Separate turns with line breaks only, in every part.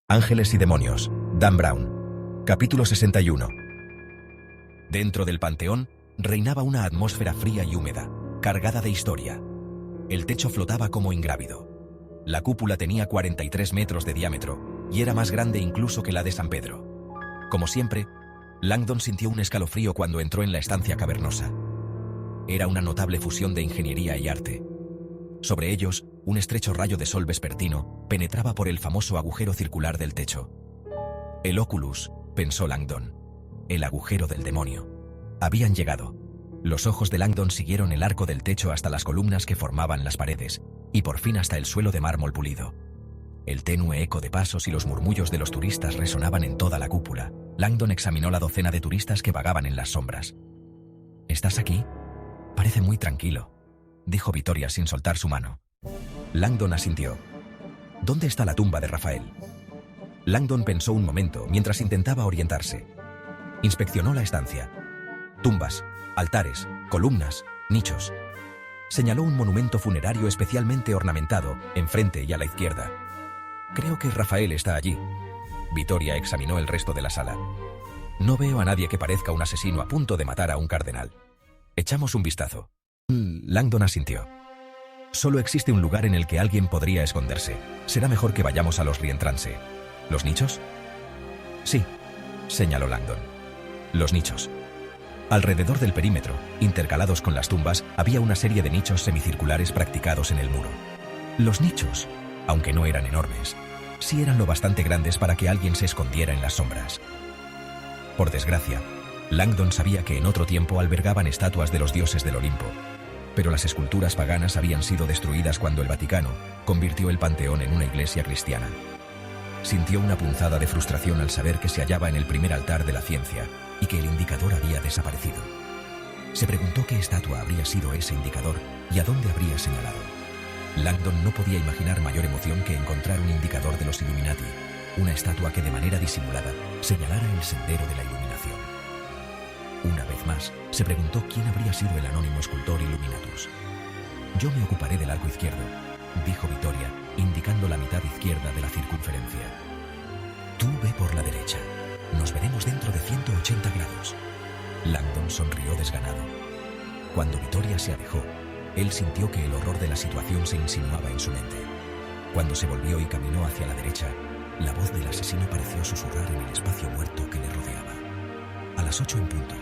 Ángeles y demonios, Dan Brown. Capítulo 61. Dentro del panteón, reinaba una atmósfera fría y húmeda, cargada de historia. El techo flotaba como ingrávido. La cúpula tenía 43 metros de diámetro, y era más grande incluso que la de San Pedro. Como siempre, Langdon sintió un escalofrío cuando entró en la estancia cavernosa. Era una notable fusión de ingeniería y arte. Sobre ellos, un estrecho rayo de sol vespertino penetraba por el famoso agujero circular del techo. El Oculus, pensó Langdon. El agujero del demonio. Habían llegado. Los ojos de Langdon siguieron el arco del techo hasta las columnas que formaban las paredes, y por fin hasta el suelo de mármol pulido. El tenue eco de pasos y los murmullos de los turistas resonaban en toda la cúpula. Langdon examinó la docena de turistas que vagaban en las sombras. ¿Estás aquí? Parece muy tranquilo, dijo Vittoria sin soltar su mano. Langdon asintió. ¿Dónde está la tumba de Rafael? Langdon pensó un momento mientras intentaba orientarse. Inspeccionó la estancia. Tumbas, altares, columnas, nichos. Señaló un monumento funerario especialmente ornamentado, enfrente y a la izquierda. Creo que Rafael está allí. Vittoria examinó el resto de la sala. No veo a nadie que parezca un asesino a punto de matar a un cardenal. Echamos un vistazo. Langdon asintió. Solo existe un lugar en el que alguien podría esconderse. Será mejor que vayamos a los Rientrance. ¿Los nichos? Sí, señaló Langdon. Los nichos. Alrededor del perímetro, intercalados con las tumbas, había una serie de nichos semicirculares practicados en el muro. Los nichos, aunque no eran enormes, sí eran lo bastante grandes para que alguien se escondiera en las sombras. Por desgracia, Langdon sabía que en otro tiempo albergaban estatuas de los dioses del Olimpo, pero las esculturas paganas habían sido destruidas cuando el Vaticano convirtió el panteón en una iglesia cristiana. Sintió una punzada de frustración al saber que se hallaba en el primer altar de la ciencia y que el indicador había desaparecido. Se preguntó qué estatua habría sido ese indicador y a dónde habría señalado. Langdon no podía imaginar mayor emoción que encontrar un indicador de los Illuminati, una estatua que de manera disimulada señalara el sendero de la iluminación. Una vez más, se preguntó quién habría sido el anónimo escultor Illuminatus. Yo me ocuparé del arco izquierdo, dijo Vittoria, indicando la mitad izquierda de la circunferencia. Tú ve por la derecha. Nos veremos dentro de 180 grados. Langdon sonrió desganado. Cuando Vittoria se alejó, él sintió que el horror de la situación se insinuaba en su mente. Cuando se volvió y caminó hacia la derecha, la voz del asesino pareció susurrar en el espacio muerto que le rodeaba. A las 8 en punto.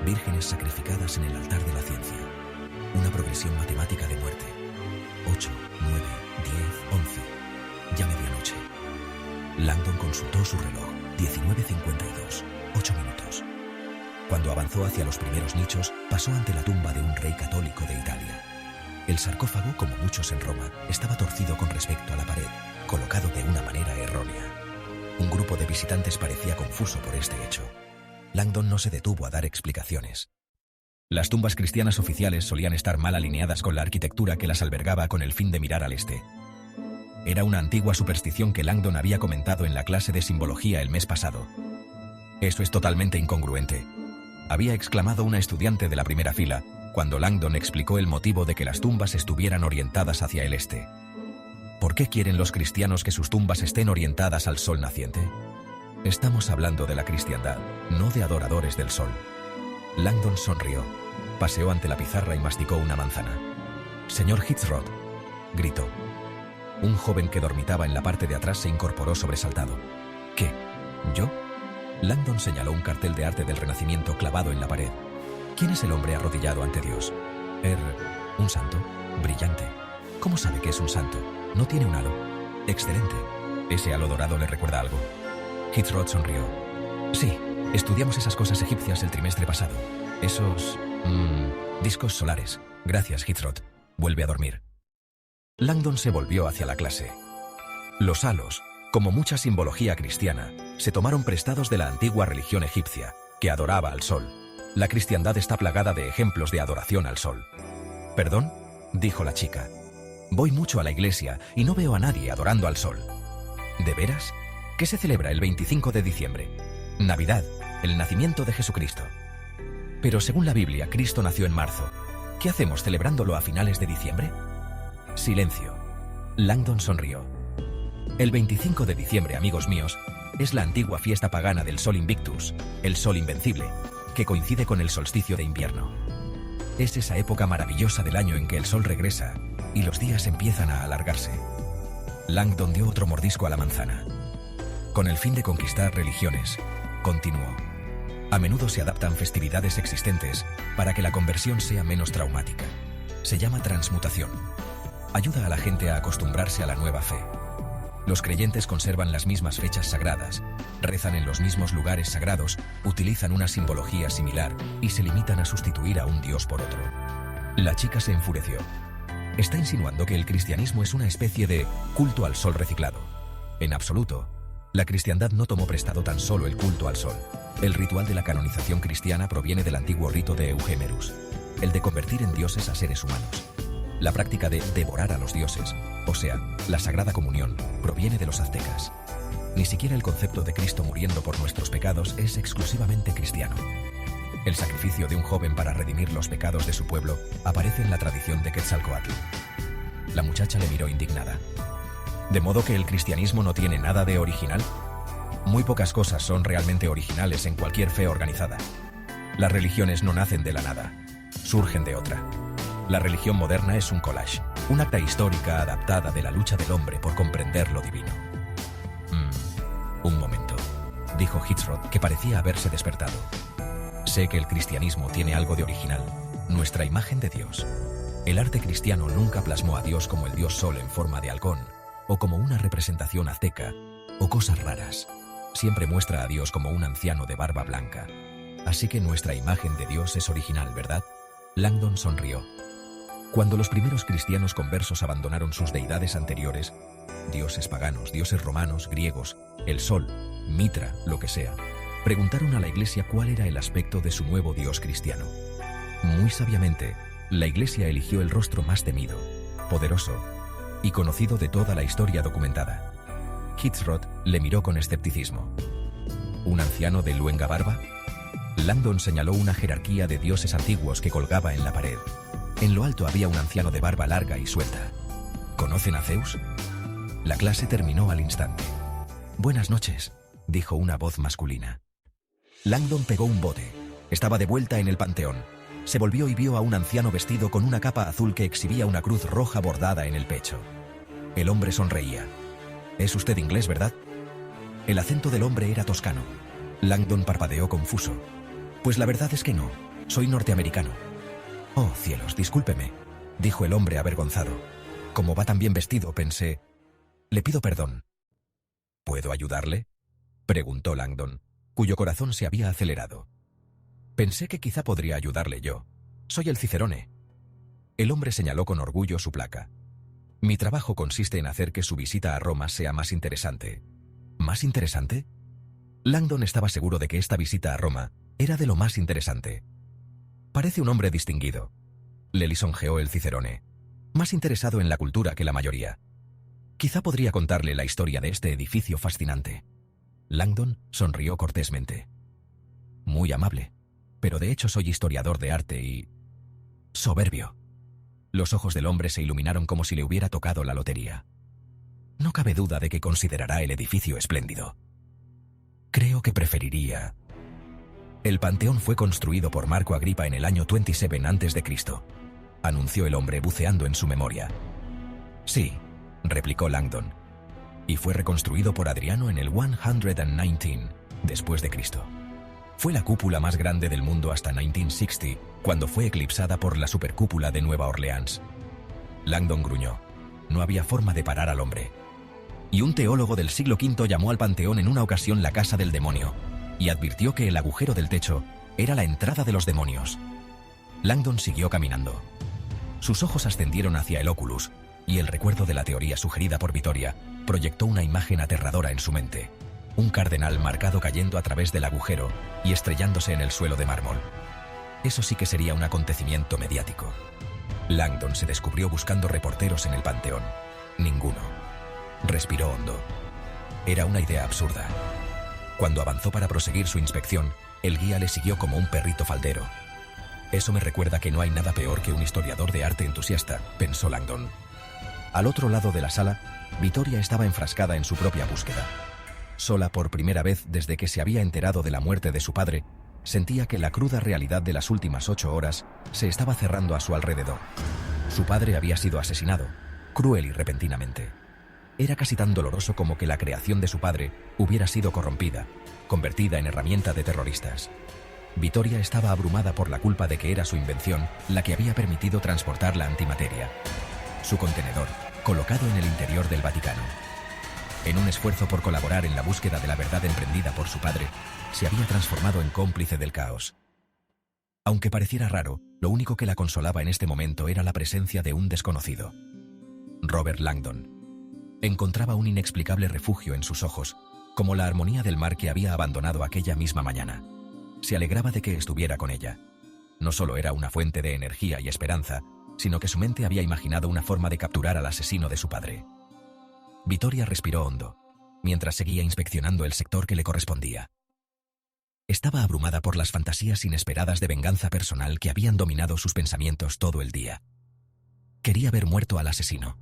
Vírgenes sacrificadas en el altar de la ciencia. Una progresión matemática de muerte. 8, 9, 10, 11. Ya medianoche. Langdon consultó su reloj. 19:52. 8 minutos. Cuando avanzó hacia los primeros nichos, pasó ante la tumba de un rey católico de Italia. El sarcófago, como muchos en Roma, estaba torcido con respecto a la pared, colocado de una manera errónea. Un grupo de visitantes parecía confuso por este hecho. Langdon no se detuvo a dar explicaciones. Las tumbas cristianas oficiales solían estar mal alineadas con la arquitectura que las albergaba con el fin de mirar al este. Era una antigua superstición que Langdon había comentado en la clase de simbología el mes pasado. Eso es totalmente incongruente, había exclamado una estudiante de la primera fila, cuando Langdon explicó el motivo de que las tumbas estuvieran orientadas hacia el este. ¿Por qué quieren los cristianos que sus tumbas estén orientadas al sol naciente? Estamos hablando de la cristiandad, no de adoradores del sol. Langdon sonrió, paseó ante la pizarra y masticó una manzana. «Señor Hitzroth», gritó. Un joven que dormitaba en la parte de atrás se incorporó sobresaltado. «¿Qué? ¿Yo?» Langdon señaló un cartel de arte del Renacimiento clavado en la pared. ¿Quién es el hombre arrodillado ante Dios? Un santo. Brillante. ¿Cómo sabe que es un santo? No tiene un halo. Excelente. ¿Ese halo dorado le recuerda algo? Hitzroth sonrió. Sí, estudiamos esas cosas egipcias el trimestre pasado. Esos... discos solares. Gracias, Hitzroth. Vuelve a dormir. Langdon se volvió hacia la clase. Los halos, como mucha simbología cristiana, se tomaron prestados de la antigua religión egipcia, que adoraba al sol. La cristiandad está plagada de ejemplos de adoración al sol. ¿Perdón?, dijo la chica. Voy mucho a la iglesia y no veo a nadie adorando al sol. ¿De veras? ¿Qué se celebra el 25 de diciembre? Navidad, el nacimiento de Jesucristo. Pero según la Biblia, Cristo nació en marzo. ¿Qué hacemos celebrándolo a finales de diciembre? Silencio. Langdon sonrió. El 25 de diciembre, amigos míos, es la antigua fiesta pagana del Sol Invictus, el Sol Invencible, que coincide con el solsticio de invierno. Es esa época maravillosa del año en que el sol regresa y los días empiezan a alargarse. Langdon dio otro mordisco a la manzana. Con el fin de conquistar religiones, continuó. A menudo se adaptan festividades existentes para que la conversión sea menos traumática. Se llama transmutación. Ayuda a la gente a acostumbrarse a la nueva fe. Los creyentes conservan las mismas fechas sagradas, rezan en los mismos lugares sagrados, utilizan una simbología similar y se limitan a sustituir a un dios por otro. La chica se enfureció. Está insinuando que el cristianismo es una especie de culto al sol reciclado. En absoluto. La cristiandad no tomó prestado tan solo el culto al sol. El ritual de la canonización cristiana proviene del antiguo rito de Euhemerus, el de convertir en dioses a seres humanos. La práctica de devorar a los dioses, o sea, la Sagrada Comunión, proviene de los aztecas. Ni siquiera el concepto de Cristo muriendo por nuestros pecados es exclusivamente cristiano. El sacrificio de un joven para redimir los pecados de su pueblo aparece en la tradición de Quetzalcóatl. La muchacha le miró indignada. ¿De modo que el cristianismo no tiene nada de original? Muy pocas cosas son realmente originales en cualquier fe organizada. Las religiones no nacen de la nada, surgen de otra. La religión moderna es un collage, un acta histórica adaptada de la lucha del hombre por comprender lo divino. Un momento, dijo Hitzrod, que parecía haberse despertado. Sé que el cristianismo tiene algo de original, nuestra imagen de Dios. El arte cristiano nunca plasmó a Dios como el dios Sol en forma de halcón, o como una representación azteca, o cosas raras. Siempre muestra a Dios como un anciano de barba blanca. Así que nuestra imagen de Dios es original, ¿verdad? Langdon sonrió. Cuando los primeros cristianos conversos abandonaron sus deidades anteriores, dioses paganos, dioses romanos, griegos, el sol, Mitra, lo que sea, preguntaron a la Iglesia cuál era el aspecto de su nuevo dios cristiano. Muy sabiamente, la Iglesia eligió el rostro más temido, poderoso y conocido de toda la historia documentada. Hitzrod le miró con escepticismo. ¿Un anciano de luenga barba? Langdon señaló una jerarquía de dioses antiguos que colgaba en la pared. En lo alto había un anciano de barba larga y suelta. ¿Conocen a Zeus? La clase terminó al instante. Buenas noches, dijo una voz masculina. Langdon pegó un bote. Estaba de vuelta en el panteón. Se volvió y vio a un anciano vestido con una capa azul que exhibía una cruz roja bordada en el pecho. El hombre sonreía. ¿Es usted inglés, verdad? El acento del hombre era toscano. Langdon parpadeó confuso. Pues la verdad es que no. Soy norteamericano. Oh, cielos, discúlpeme, dijo el hombre avergonzado. Como va tan bien vestido, pensé... Le pido perdón. ¿Puedo ayudarle?, preguntó Langdon, cuyo corazón se había acelerado. Pensé que quizá podría ayudarle yo. Soy el Cicerone. El hombre señaló con orgullo su placa. Mi trabajo consiste en hacer que su visita a Roma sea más interesante. ¿Más interesante? Langdon estaba seguro de que esta visita a Roma era de lo más interesante. Parece un hombre distinguido. Le lisonjeó el Cicerone, más interesado en la cultura que la mayoría. Quizá podría contarle la historia de este edificio fascinante. Langdon sonrió cortésmente. Muy amable, pero de hecho soy historiador de arte y... soberbio. Los ojos del hombre se iluminaron como si le hubiera tocado la lotería. No cabe duda de que considerará el edificio espléndido. Creo que preferiría... El Panteón fue construido por Marco Agripa en el año 27 a.C., anunció el hombre buceando en su memoria. Sí, replicó Langdon, y fue reconstruido por Adriano en el 119 después de Cristo. Fue la cúpula más grande del mundo hasta 1960, cuando fue eclipsada por la supercúpula de Nueva Orleans. Langdon gruñó. No había forma de parar al hombre. Y un teólogo del siglo V llamó al Panteón en una ocasión la casa del demonio, y advirtió que el agujero del techo era la entrada de los demonios. Langdon siguió caminando. Sus ojos ascendieron hacia el Oculus, y el recuerdo de la teoría sugerida por Vittoria proyectó una imagen aterradora en su mente. Un cardenal marcado cayendo a través del agujero y estrellándose en el suelo de mármol. Eso sí que sería un acontecimiento mediático. Langdon se descubrió buscando reporteros en el Panteón. Ninguno. Respiró hondo. Era una idea absurda. Cuando avanzó para proseguir su inspección, el guía le siguió como un perrito faldero. Eso me recuerda que no hay nada peor que un historiador de arte entusiasta, pensó Langdon. Al otro lado de la sala, Vittoria estaba enfrascada en su propia búsqueda. Sola por primera vez desde que se había enterado de la muerte de su padre, sentía que la cruda realidad de las últimas 8 horas se estaba cerrando a su alrededor. Su padre había sido asesinado, cruel y repentinamente. Era casi tan doloroso como que la creación de su padre hubiera sido corrompida, convertida en herramienta de terroristas. Vittoria estaba abrumada por la culpa de que era su invención la que había permitido transportar la antimateria. Su contenedor, colocado en el interior del Vaticano. En un esfuerzo por colaborar en la búsqueda de la verdad emprendida por su padre, se había transformado en cómplice del caos. Aunque pareciera raro, lo único que la consolaba en este momento era la presencia de un desconocido. Robert Langdon. Encontraba un inexplicable refugio en sus ojos, como la armonía del mar que había abandonado aquella misma mañana. Se alegraba de que estuviera con ella. No solo era una fuente de energía y esperanza, sino que su mente había imaginado una forma de capturar al asesino de su padre. Vittoria respiró hondo, mientras seguía inspeccionando el sector que le correspondía. Estaba abrumada por las fantasías inesperadas de venganza personal que habían dominado sus pensamientos todo el día. Quería ver muerto al asesino.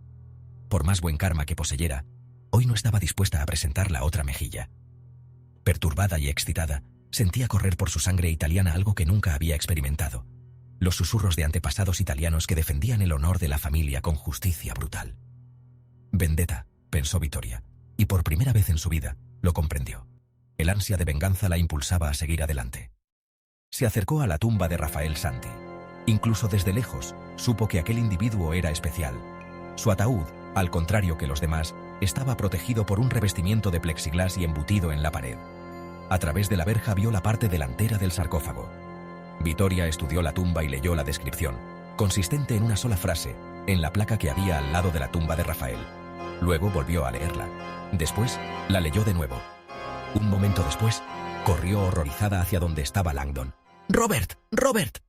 Por más buen karma que poseyera, hoy no estaba dispuesta a presentar la otra mejilla. Perturbada y excitada, sentía correr por su sangre italiana algo que nunca había experimentado: los susurros de antepasados italianos que defendían el honor de la familia con justicia brutal. Vendetta, pensó Vittoria, y por primera vez en su vida, lo comprendió. El ansia de venganza la impulsaba a seguir adelante. Se acercó a la tumba de Rafael Santi. Incluso desde lejos, supo que aquel individuo era especial. Su ataúd, al contrario que los demás, estaba protegido por un revestimiento de plexiglás y embutido en la pared. A través de la verja vio la parte delantera del sarcófago. Vittoria estudió la tumba y leyó la descripción, consistente en una sola frase, en la placa que había al lado de la tumba de Rafael. Luego volvió a leerla. Después, la leyó de nuevo. Un momento después, corrió horrorizada hacia donde estaba Langdon. «¡Robert! ¡Robert!».